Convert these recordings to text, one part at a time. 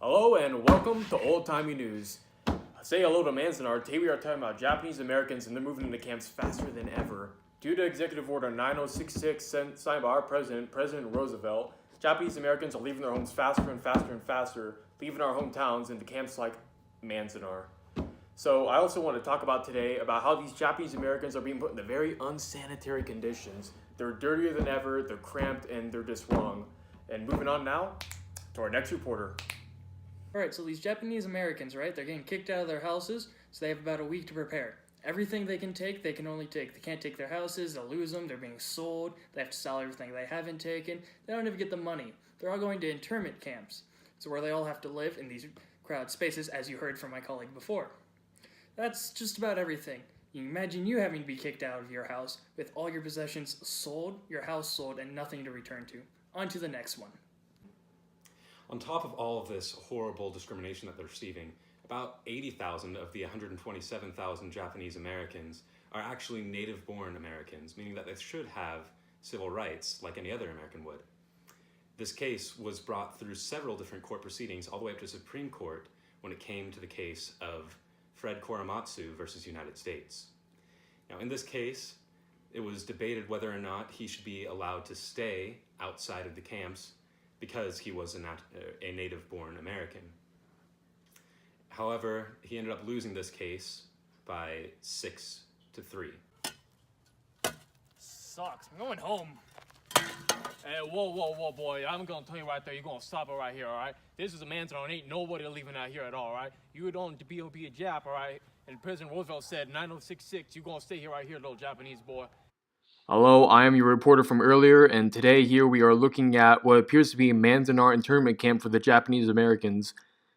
Hello and welcome to Old Timey News. Say hello to Manzanar. Today we are talking about Japanese Americans and they're moving into camps faster than ever. Due to Executive Order 9066 signed by our president, President Roosevelt, Japanese Americans are leaving their homes faster and faster and faster, leaving our hometowns into camps like Manzanar. So I also want to talk about today about how these Japanese Americans are being put into very unsanitary conditions. They're dirtier than ever, they're cramped, and they're just wrong. And moving on now to our next reporter. Alright, so these Japanese Americans, right, they're getting kicked out of their houses, so they have about a week to prepare. Everything they can take, they can only take. They can't take their houses, they'll lose them, they're being sold, they have to sell everything they haven't taken, they don't even get the money. They're all going to internment camps, so where they all have to live in these crowded spaces, as you heard from my colleague before. That's just about everything. You imagine you having to be kicked out of your house with all your possessions sold, your house sold, and nothing to return to. On to the next one. On top of all of this horrible discrimination that they're receiving, about 80,000 of the 127,000 Japanese Americans are actually native-born Americans, meaning that they should have civil rights like any other American would. This case was brought through several different court proceedings all the way up to Supreme Court when it came to the case of Fred Korematsu versus United States. Now, in this case, it was debated whether or not he should be allowed to stay outside of the camps because he was a native-born American. However, he ended up losing this case by 6-3. Sucks. I'm going home. Hey, whoa, boy. I'm gonna tell you right there, you're gonna stop it right here, alright? This is a man's zone. Ain't nobody leaving out here at all, alright? You don't be a Jap, alright? And President Roosevelt said 9066, you're gonna stay here right here, little Japanese boy. Hello, I am your reporter from earlier, and today here we are looking at what appears to be a Manzanar internment camp for the Japanese Americans.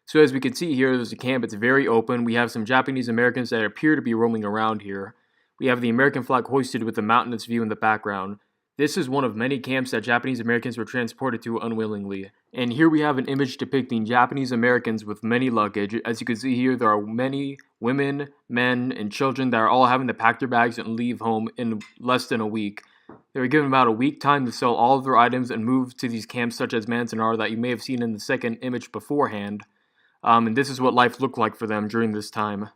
So as we can see here, there's a camp, it's very open. We have some Japanese Americans that appear to be roaming around here. We have the American flag hoisted with a mountainous view in the background. This is one of many camps that Japanese Americans were transported to unwillingly. And here we have an image depicting Japanese Americans with many luggage. As you can see here, there are many women, men, and children that are all having to pack their bags and leave home in less than a week. They were given about a week time to sell all of their items and move to these camps such as Manzanar that you may have seen in the second image beforehand. And this is what life looked like for them during this time.